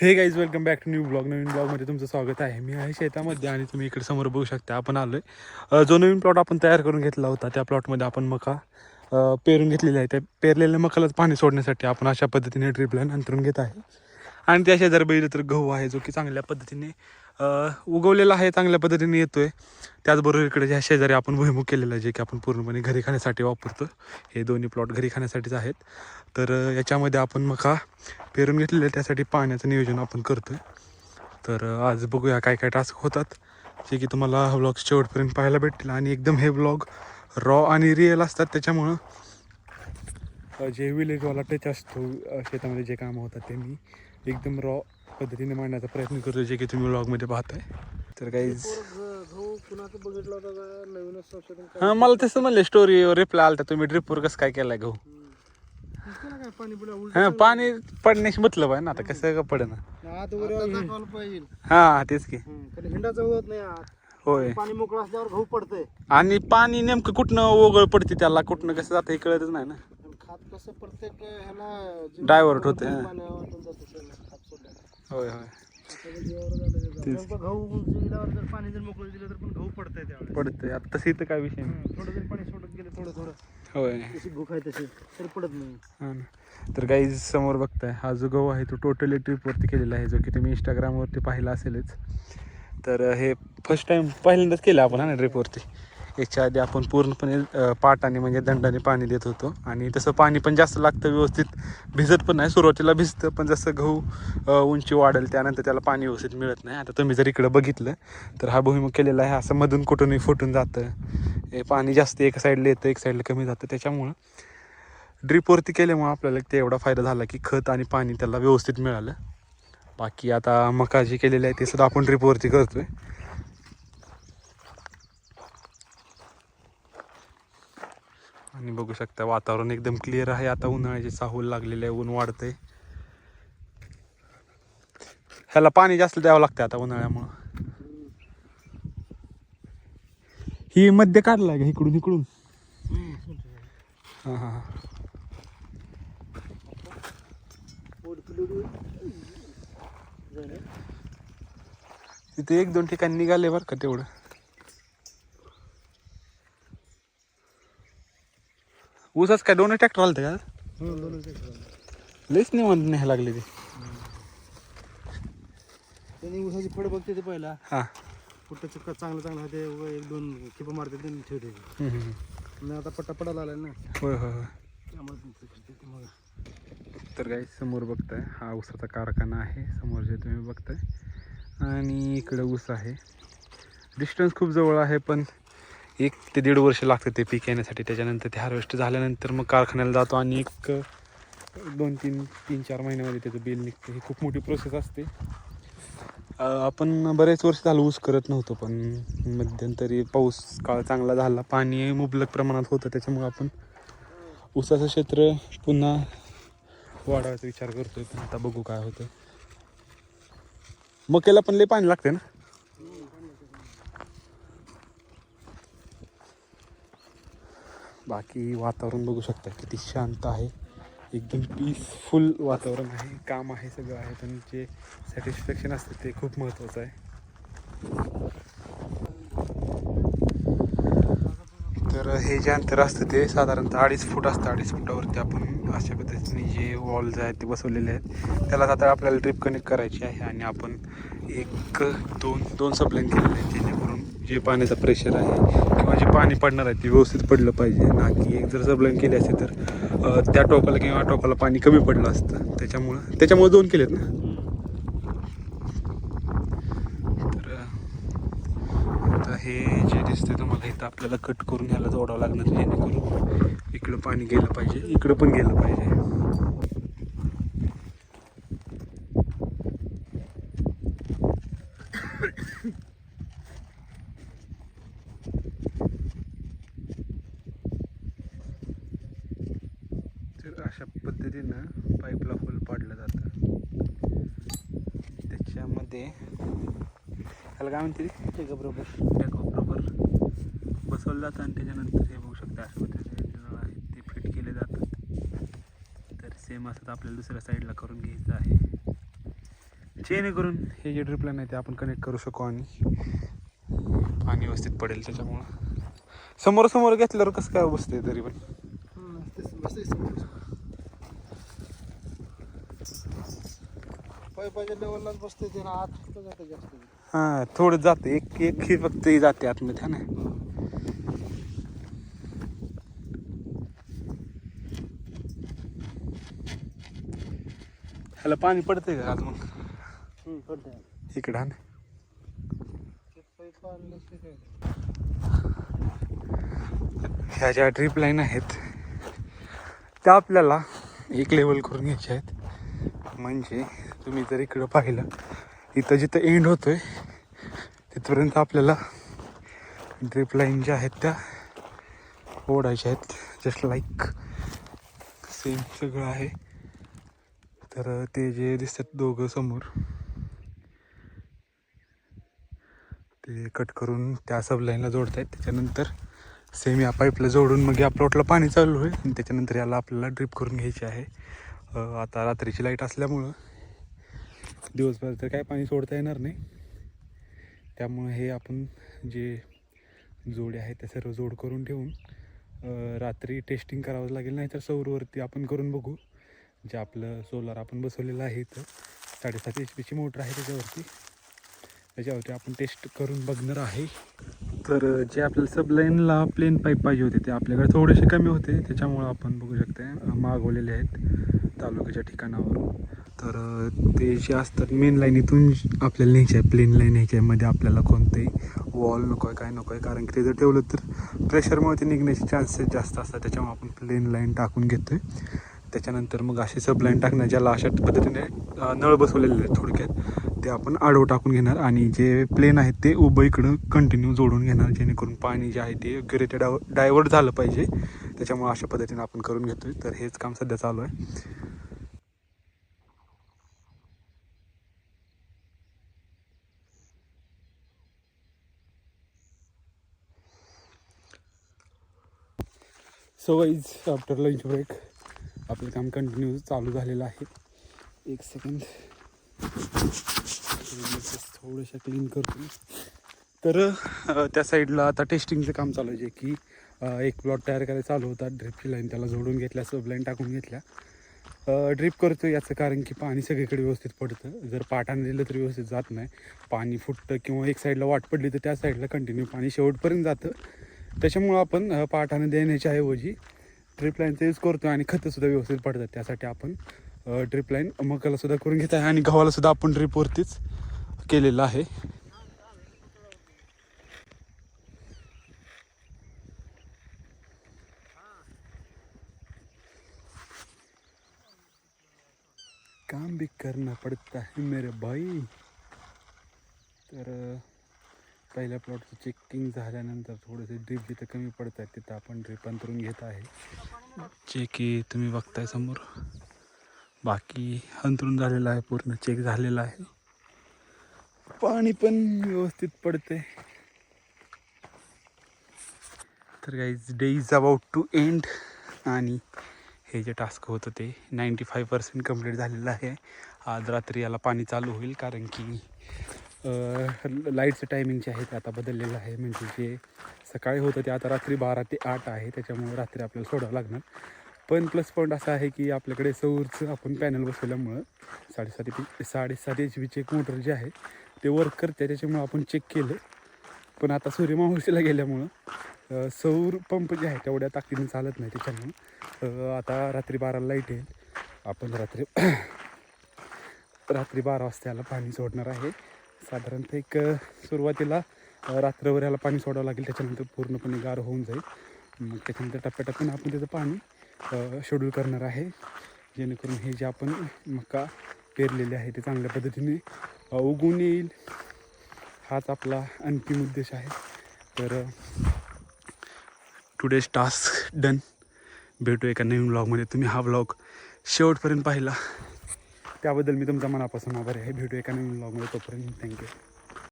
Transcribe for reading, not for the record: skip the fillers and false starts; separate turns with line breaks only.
हे guys welcome back to new blog. नवीन ब्लॉगमध्ये तुमचं स्वागत आहे. मी आहे शेतामध्ये आणि तुम्ही इकडे समोर बघू शकता आपण आलोय. जो नवीन प्लॉट आपण तयार करून घेतला होता त्या प्लॉटमध्ये आपण मका पेरून घेतलेली आहे. त्या पेरलेल्या मकालाच पाणी सोडण्यासाठी आपण अशा पद्धतीने ड्रिप लाईन अंतरून घेत आहे. आणि त्या शेजारी बघितलं तर गहू आहे जो की चांगल्या पद्धतीने उगवलेला आहे, चांगल्या पद्धतीने येतोय. त्याचबरोबर इकडे ज्या शेजारी आपण भुईमुग केलेला आहे जे की आपण पूर्णपणे घरी खाण्यासाठी वापरतो. हे दोन्ही प्लॉट घरी खाण्यासाठीच आहेत. तर याच्यामध्ये आपण मका पेरून घेतलेले आहे, त्यासाठी पाण्याचं नियोजन आपण करतो आहे. तर आज बघूया काय काय टास्क होतात जे की तुम्हाला हा व्लॉग शेवटपर्यंत पाहायला भेटतील. आणि एकदम हे व्लॉग रॉ आणि रिअल असतात, त्याच्यामुळं जे विलेजवाला टच असतो शेतामध्ये जे कामं होतात ते मी एकदम रॉ पद्धतीने मांडण्याचा प्रयत्न करतो, जे की तुम्ही व्लॉगमध्ये पाहताय. तर काही हां, मला तसं म्हणले स्टोरी रिप्लाय आला तुम्ही ड्रिपवर कसं काय केलाय गहू. हां, पाणी पडण्याशी मतलब आहे ना, आता कसं का पड ना. हां तेच की,
हिंडाचं होत नाही आत.
होय.
पाणी मोकळं असल्यावर गहू पडतंय.
आणि पाणी नेमकं कुठनं ओघळ पडते त्याला, कुठनं कसं जातं हे कळतच नाही ना.
खात कसं प्रत्येक ह्याला
Divert होते, हां.
पाण्यावर जातं सगळं खात सोडलं.
होय होय
नेमकं गहू गेल्यावर जर पाणी जर मोकळं दिलं तर पण गहू पडतंय त्यावेळेस.
पडतंय. आता तसं इथं काय विषय नाही.
थोडं जरी पाणी सोडत गेलं थोडं थोडं
होय.
जशी भूक आहे तशी तरी पडत नाही.
हां ना. तर काही समोर बघताय हा जो गहू आहे तो टोटली ट्रिपवरती केलेला आहे, जो की तुम्ही इंस्टाग्रामवरती पाहिला असेलच. तर हे फर्स्ट टाइम पहिल्यांदाच केलं आपण ना ट्रिपवरती. याच्या आधी आपण पूर्णपणे पाटाने म्हणजे दंडाने पाणी देत होतो. आणि तसं पाणी पण जास्त लागतं, व्यवस्थित भिजत पण नाही. सुरुवातीला भिजतं, पण जसं गहू उंची वाढेल त्यानंतर त्याला पाणी व्यवस्थित मिळत नाही. आता तुम्ही जर इकडं बघितलं तर हा भुईमुग केलेला आहे, असं मधून कुठूनही फुटून जातं. हे पाणी जास्त एका साईडला येतं, एक साईडला कमी जातं. त्याच्यामुळं ड्रिपवरती केल्यामुळं आपल्याला ते एवढा फायदा झाला की खत आणि पाणी त्याला व्यवस्थित मिळालं. बाकी आता मका जी केलेली आहे ते सुद्धा आपण ड्रिपवरती करतोय. आणि बघू शकता वातावरण एकदम क्लिअर आहे. आता उन्हाळ्याची चाहूल लागलेली आहे, ऊन वाढतंय. ह्याला पाणी जास्त द्यावं लागतं आता उन्हाळ्यामुळं. ही मध्ये काढलाय का इकडून इकडून. हां हां हां. तिथे एक दोन ठिकाणी निघाले बरं का तेवढं. ऊसच काय दोन ट्रॅक्टर आलते का? लईच निवांत न्यायला लागले ते.
त्यांनी ऊसाची फळ बघते ते पहिला
हां.
कुठं चुका चांगलं चांगलं होते, एक दोन खेपा मारते त्यांनी ठेवते. आणि आता पट्टा पडायला आला ना,
होय होय होय.
त्यामुळे मग
तर काही समोर बघताय हा ऊसाचा कारखाना आहे, समोर जे तुम्ही बघताय. आणि इकडं ऊस आहे. डिस्टन्स खूप जवळ आहे, पण 1 ते 1.5 वर्ष लागतं ते पीक येण्यासाठी. त्याच्यानंतर ते हार्वेस्ट झाल्यानंतर मग कारखान्याला जातो आणि एक 2-3-4 महिन्यामध्ये त्याचं बिल निघतं. ही खूप मोठी प्रोसेस असते. आपण बरेच वर्ष झालं ऊस करत नव्हतो, पण मध्यंतरी पाऊस काळ चांगला झाला, पाणी मुबलक प्रमाणात होतं. त्याच्यामुळं आपण ऊसाचं क्षेत्र पुन्हा वाढवायचा विचार करतोय. पण आता बघू काय होतं. मक्याला पण लय पाणी लागते ना. बाकी वातावरण बघू शकता किती शांत आहे, एकदम पीसफुल वातावरण आहे. काम आहे, सगळं आहे, पण जे सॅटिस्फॅक्शन असतं ते खूप महत्त्वाचं आहे. तर हे जे अंतर असतं ते साधारणतः 2.5 फूट असतं. 2.5 फुटावरती आपण अशा पद्धतीने जे वॉल्स आहेत ते बसवलेले आहेत. त्याला आता आपल्याला ड्रिप कनेक्ट करायची आहे. आणि आपण 1-2 सबलाईन केलेले आहेत, जेणेकरून जे पाण्याचं प्रेशर आहे किंवा जे पाणी पडणार आहे ते व्यवस्थित पडलं पाहिजे. ना की एक जर सबलाईन केली असते तर त्या टोकाला किंवा टोकाला पाणी कमी पडलं असतं. त्याच्यामुळे 2 केलेत ना. तर आता हे जे दिसते तुम्हाला इथं आपल्याला कट करून ह्याला जोडावं लागणार, जेणेकरून इकडं पाणी गेलं पाहिजे, इकडं पण गेलं पाहिजे. तर अशा पद्धतीनं पाईपला होल पाडलं जातं. त्याच्यामध्ये त्याला काय म्हणते बरोबर बसवलं जातं. आणि त्याच्यानंतर हे बघू शकता अशा पद्धतीने नळ आहेत ते फिट केले जातात. तर सेम असं आपल्याला दुसऱ्या साईडला करून घ्यायचं आहे. जेणेकरून हे जे ड्रिप लाईन आहे ते आपण कनेक्ट करू शकू आणि पाणी व्यवस्थित पडेल. त्याच्यामुळं समोर समोर घेतल्यावर कसं काय बसतंय तरी पण
पाईपाच्या लेवललाच बसते ते ना, आत कुठं जातं जास्त.
हां थोडं जातं एक एक ही फक्त जाते आतमध्ये. हा ना ह्याला पाणी पडतंय का आज मग
पडतंय
इकडं? हा ना
पाईप आणलं की काय.
ह्या ज्या ड्रीप लाईन आहेत त्या आपल्याला एक लेवल करून घ्यायच्या आहेत. म्हणजे तुम्ही जर इकडं पाहिलं इथं जिथं एंड होतोय तिथपर्यंत आपल्याला ड्रीप लाईन ज्या आहेत त्या ओढायच्या आहेत. जस्ट लाईक सेम सगळं आहे. तर ते जे दिसतात दोघं समोर ते कट करून त्या सब लाईनला जोडत आहेत. त्याच्यानंतर सेम या पाईपला जोडून मग या प्लॉटला पाणी चालू होईल आणि त्याच्यानंतर याला आपल्याला ड्रिप करून घ्यायची आहे. आता रात्रीची लाईट असल्यामुळं दिवसभर तर काय पाणी सोडता येणार नाही. त्यामुळे हे आपण जे जोडे आहेत ते सर्व जोड करून ठेवून रात्री टेस्टिंग करावं लागेल. नाही तर सौरवरती आपण करून बघू. जे आपलं सोलार आपण बसवलेलं आहे इथं 7.5 HP मोटर आहे त्याच्यावरती आपण टेस्ट करून बघणार आहे. तर जे आपल्याला सबलाईनला प्लेन पाईप पाहिजे होते ते आपल्याकडे थोडेसे कमी होते. त्याच्यामुळं आपण बघू शकते मागवलेले आहेत तालुक्याच्या ठिकाणावरून. तर ते जे असतात मेन लाईनीतून आपल्याला न्यायचे आहे. प्लेन लाईन ह्याच्यामध्ये आपल्याला कोणतेही वॉल नको आहे काय नको आहे. कारण की ते जर ठेवलं तर प्रेशरमुळे ते निघण्याचे चान्सेस जास्त असतात. त्याच्यामुळे आपण प्लेन लाईन टाकून घेतो आहे. त्याच्यानंतर मग असे सब लाईन टाकणार ज्याला अशा पद्धतीने नळ बसवलेले आहेत थोडक्यात ते आपण आडवं टाकून घेणार आणि जे प्लेन आहेत ते उभं इकडं कंटिन्यू जोडून घेणार. जेणेकरून पाणी जे आहे ते योग्यरित्या डायवर्ट झालं पाहिजे. त्याच्यामुळे अशा पद्धतीने आपण करून घेतो आहे. तर हेच काम सध्या चालू आहे. So guys after lunch break आपलं काम कंटिन्यू चालू झालेलं आहे. एक सेकंड थोडंसं क्लीन करतो. तर त्या साईडला आता टेस्टिंगचं काम चालू आहे. जे की एक प्लॉट तयार करायला चालू होता. ड्रिपची लाईन त्याला जोडून घेतल्या सब लाईन टाकून घेतल्या. ड्रिप करतो याचं कारण की पाणी सगळीकडे व्यवस्थित पडतं. जर पाटाने दिलं तरी व्यवस्थित जात नाही. पाणी फुटतं किंवा एक साईडला वाट पडली तर त्या साईडला कंटिन्यू पाणी शेवटपर्यंत जातं. त्याच्यामुळं आपण पाटाने देण्याच्या ऐवजी ड्रिप लाईनचा यूज करतो आणि खतंसुद्धा व्यवस्थित पडतात. त्यासाठी आपण ड्रिप लाईन मकालासुद्धा करून घेत आहे आणि गव्हालासुद्धा आपण ड्रिपवरतीच केलेलं आहे. काम भी करना पड़ता है मेरे भाई. तर पहिल्या प्लॉटचं चेकिंग झाल्यानंतर थोडेसे ड्रीप जिथं कमी पडत आहेत तिथं आपण ड्रीप अंतरून घेत आहे. जे की तुम्ही बघताय समोर. बाकी अंतरून झालेलं आहे पूर्ण चेक झालेलं आहे. पाणी पण व्यवस्थित पडते. तर guys day is about to end आणि हे जे टास्क होतं ते 95% कंप्लीट झालेलं आहे. आज रात्री याला पाणी चालू होईल कारण की लाईटचं टायमिंग जे आहे ते आता बदललेलं आहे. म्हणजे जे सकाळी होतं ते आता रात्री 12 ते 8 आहे. त्याच्यामुळे रात्री आपल्याला सोडावं लागणार. पण प्लस पॉईंट असा आहे की आपल्याकडे सौरचं आपण पॅनल बसवल्यामुळं 7.5 HP एक मोटर जे आहे ते वर्क करते. त्याच्यामुळं आपण चेक केलं. पण आता सूर्यमावशीला गेल्यामुळं सौर पंप जे आहे तेवढ्या ताकदीने चालत नाही. त्याच्यामुळं आता रात्री 12ला लाईट येईल. आपण रात्री 12 वाजता याला पाणी सोडणार आहे. साधारणतः एक सुरुवातीला रात्रभर याला पाणी सोडावं लागेल. त्याच्यानंतर पूर्णपणे गार होऊन जाईल. मग त्याच्यानंतर टप्प्याटप्प्याने आपण त्याचं पाणी शेड्यूल करणार आहे. जेणेकरून हे जे आपण मका पेरलेले आहे ते चांगल्या पद्धतीने उगवून येईल. हाच आपला अंतिम उद्देश आहे. तर टुडेज टास्क डन. भेटू एका नवीन व्लॉगमध्ये. तुम्ही हा व्लॉग शेवटपर्यंत पाहिला त्याबद्दल मी तुमचा मनापासून आभारी आहे. भेटू एका नवीन व्लॉगमध्ये. तोपर्यंत थँक्यू.